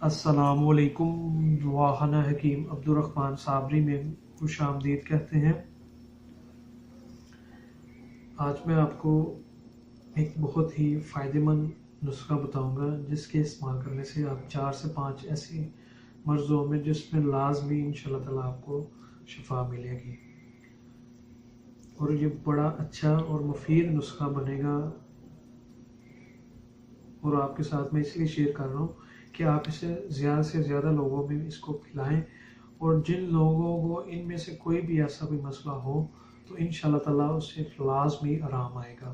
अस्सलामुअलैकुम। दुआखाना हकीम अब्दुर्रहमान साबरी में खुश आमदीद कहते हैं। आज मैं आपको एक बहुत ही फ़ायदेमंद नुस्खा बताऊंगा जिसके इस्तेमाल करने से आप 4 से 5 ऐसी मर्ज़ों में जिसमें लाजमी इंशाल्लाह ताला आपको शिफा मिलेगी। और ये बड़ा अच्छा और मुफीद नुस्खा बनेगा और आपके साथ मैं इसलिए शेयर कर रहा हूँ कि आप इसे ज़्यादा से ज़्यादा लोगों में इसको खिलाएं। और जिन लोगों को इनमें से कोई भी ऐसा कोई मसला हो तो इंशाल्लाह ताला उससे लाजमी आराम आएगा।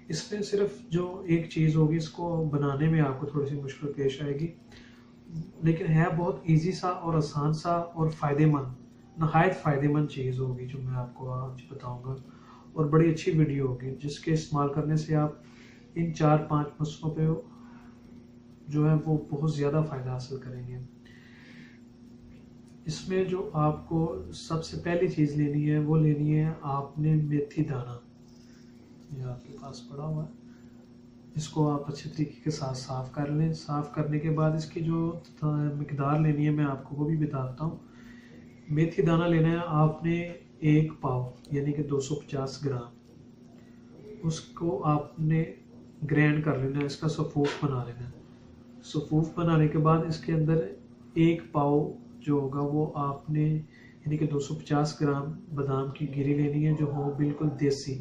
इसमें सिर्फ जो एक चीज़ होगी, इसको बनाने में आपको थोड़ी सी मुश्किल पेश आएगी, लेकिन है बहुत इजी सा और आसान सा और फ़ायदेमंद, नहायत फ़ायदेमंद चीज़ होगी जो मैं आपको आज बताऊंगा। और बड़ी अच्छी वीडियो होगी जिसके इस्तेमाल करने से आप इन 4-5 मसलों पे जो है वो बहुत ज़्यादा फ़ायदा हासिल करेंगे। इसमें जो आपको सबसे पहली चीज़ लेनी है वो लेनी है आपने मेथी दाना। ये आपके पास पड़ा हुआ है, इसको आप अच्छे तरीके के साथ साफ़ कर लें। साफ़ करने के बाद इसकी जो मिकदार लेनी है मैं आपको वो भी बताता हूँ। मेथी दाना लेना है आपने 1 पाव यानी कि 250 ग्राम। उसको आपने ग्राइंड कर लेना है, इसका सफूफ बना लेना है। सफूफ बनाने के बाद इसके अंदर 1 पाव जो होगा वो आपने यानी कि 250 ग्राम बादाम की गिरी लेनी है जो हो बिल्कुल देसी।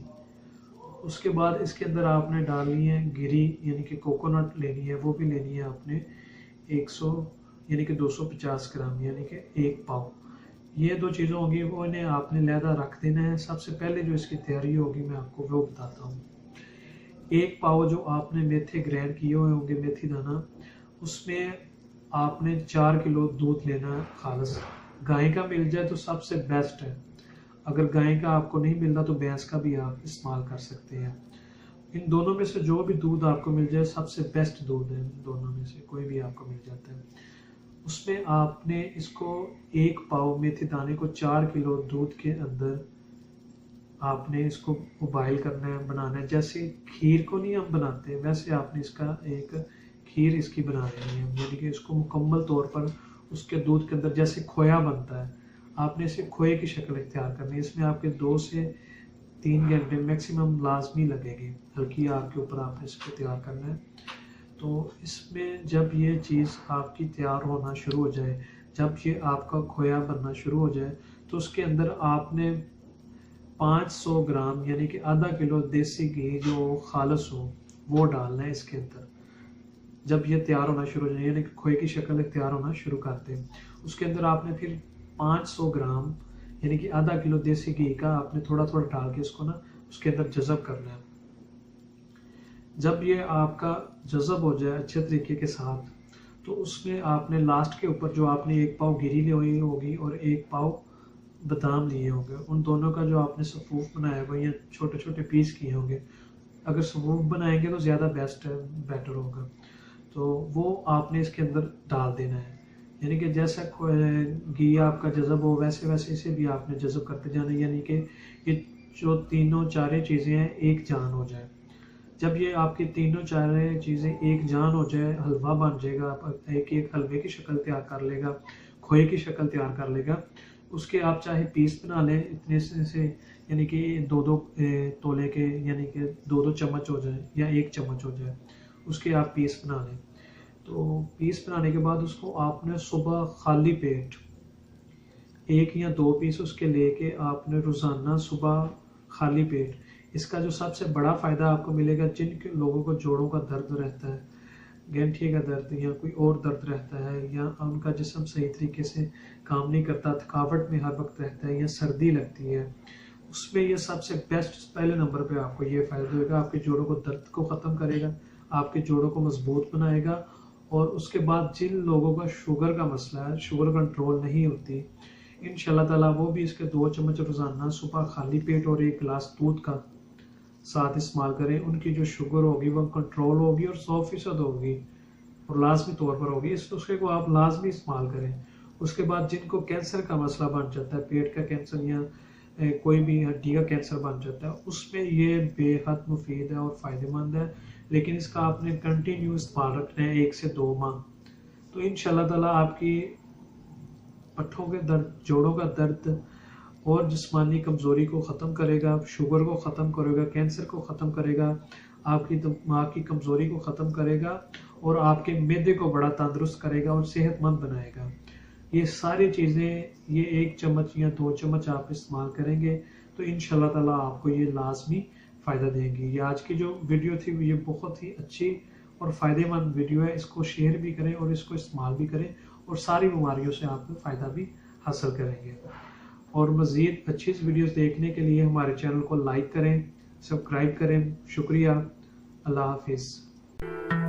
उसके बाद इसके अंदर आपने डालनी है गिरी यानी कि कोकोनट लेनी है, वो भी लेनी है आपने 100 यानी कि 250 ग्राम यानी कि 1 पाव। ये दो चीज़ें होंगी वो इन्हें आपने लहदा रख देना है। सबसे पहले जो इसकी तैयारी होगी मैं आपको वो बताता हूँ। 1 पाव जो आपने मेथी ग्राइंड किए हुए होंगे मेथी दाना, उसमें आपने 4 किलो दूध लेना है खालिस। गाय का मिल जाए तो सबसे बेस्ट है, अगर गाय का आपको नहीं मिलता तो भैंस का भी आप इस्तेमाल कर सकते हैं। इन दोनों में से जो भी दूध आपको मिल जाए सबसे बेस्ट दूध है, दोनों में से कोई भी आपको मिल जाता है। उसमें आपने इसको 1 पाव मेथी दाने को 4 किलो दूध के अंदर आपने इसको उबाइल करना है, बनाना है। जैसे खीर को नहीं हम बनाते वैसे आपने इसका एक खीर इसकी बना लेनी है, यानी कि इसको मुकम्मल तौर पर उसके दूध के अंदर जैसे खोया बनता है आपने इसे खोए की शक्ल इख्तियार करनी है। इसमें आपके 2 से 3 घंटे मैक्सिमम लाजमी लगेगी, हल्की आग के ऊपर आपने इसको तैयार करना है। तो इसमें जब ये चीज़ आपकी तैयार होना शुरू हो जाए, जब ये आपका खोया बनना शुरू हो जाए तो उसके अंदर आपने 500 ग्राम यानी कि आधा किलो देसी घी जो खालिस हो वो डालना है इसके अंदर। जब ये तैयार होना शुरू हो जाए यानी कि खोए की शक्ल तैयार होना शुरू करते हैं, उसके अंदर आपने फिर 500 ग्राम यानी कि आधा किलो देसी घी का आपने थोड़ा थोड़ा डाल के इसको ना उसके अंदर जज़ब करना है। जब ये आपका जज़ब हो जाए अच्छे तरीके के साथ तो उसमें आपने लास्ट के ऊपर जो आपने 1 पाव गिरी ली हुई होगी और 1 पाव बादाम लिए होंगे, उन दोनों का जो आपने सफूफ बनाया हुआ या छोटे छोटे पीस किए होंगे, अगर सफूफ बनाएंगे तो ज़्यादा बेस्ट है, बेटर होगा। तो वो आपने इसके अंदर डाल देना है, यानी कि जैसा घी आपका जज़ब हो वैसे वैसे इसे भी आपने जज़ब करते जाना है, यानी कि ये जो तीनों चारें चीज़ें हैं एक जान हो जाए। जब ये आपकी तीनों चारें चीज़ें एक जान हो जाए, हलवा बन जाएगा, आप एक एक हलवे की शक्ल तैयार कर लेगा, खोए की शक्ल तैयार कर लेगा। उसके आप चाहे पीस बना लें इतने से यानी कि 2-2 तोले के यानी कि 2-2 चम्मच हो जाए या 1 चम्मच हो जाए, उसके आप पीस बना लें। तो पीस बनाने के बाद उसको आपने सुबह खाली पेट 1 या 2 पीस उसके लेके आपने रोज़ाना सुबह खाली पेट, इसका जो सबसे बड़ा फ़ायदा आपको मिलेगा, जिन लोगों को जोड़ों का दर्द रहता है, गठिए का दर्द या कोई और दर्द रहता है, या उनका जिस्म सही तरीके से काम नहीं करता, थकावट में हर वक्त रहता है या सर्दी लगती है, उसमें ये सबसे बेस्ट पहले नंबर पे आपको ये फ़ायदा होगा। आपके जोड़ों को दर्द को ख़त्म करेगा, आपके जोड़ों को मजबूत बनाएगा। और उसके बाद जिन लोगों का शुगर का मसला है, शुगर कंट्रोल नहीं होती, इंशाल्लाह ताला वो भी इसके 2 चम्मच रोज़ाना सुबह खाली पेट और 1 गिलास दूध का साथ इस्तेमाल करें। उनकी जो शुगर होगी वो कंट्रोल होगी और 100% होगी और लाजमी तौर पर होगी। इस नुस्खे को आप लाजमी इस्तेमाल करें। उसके बाद जिनको कैंसर का मसला बन जाता है, पेट का कैंसर या कोई भी हड्डी का कैंसर बन जाता है, उसमें ये बेहद मुफीद है और फ़ायदेमंद है। लेकिन इसका आपने कंटिन्यू इस्तेमाल रखना है 1 से 2 माह। तो इंशाल्लाह ताला आपकी पट्ठों के दर्द, जोड़ों का दर्द और जिस्मानी कमजोरी को ख़त्म करेगा, शुगर को ख़त्म करेगा, कैंसर को ख़त्म करेगा, आपकी दिमाग की कमजोरी को ख़त्म करेगा और आपके मैदे को बड़ा तंदुरुस्त करेगा और सेहतमंद बनाएगा। ये सारी चीज़ें, ये 1 चम्मच या 2 चम्मच आप इस्तेमाल करेंगे तो इंशाल्लाह ताला आपको ये लाजमी फ़ायदा देंगी। ये आज की जो वीडियो थी ये बहुत ही अच्छी और फ़ायदेमंद वीडियो है। इसको शेयर भी करें और इसको इस्तेमाल भी करें और सारी बीमारियों से आप फ़ायदा भी हासिल करेंगे। और मज़ीद अच्छी वीडियोस देखने के लिए हमारे चैनल को लाइक करें, सब्सक्राइब करें। शुक्रिया। अल्लाह हाफिज़।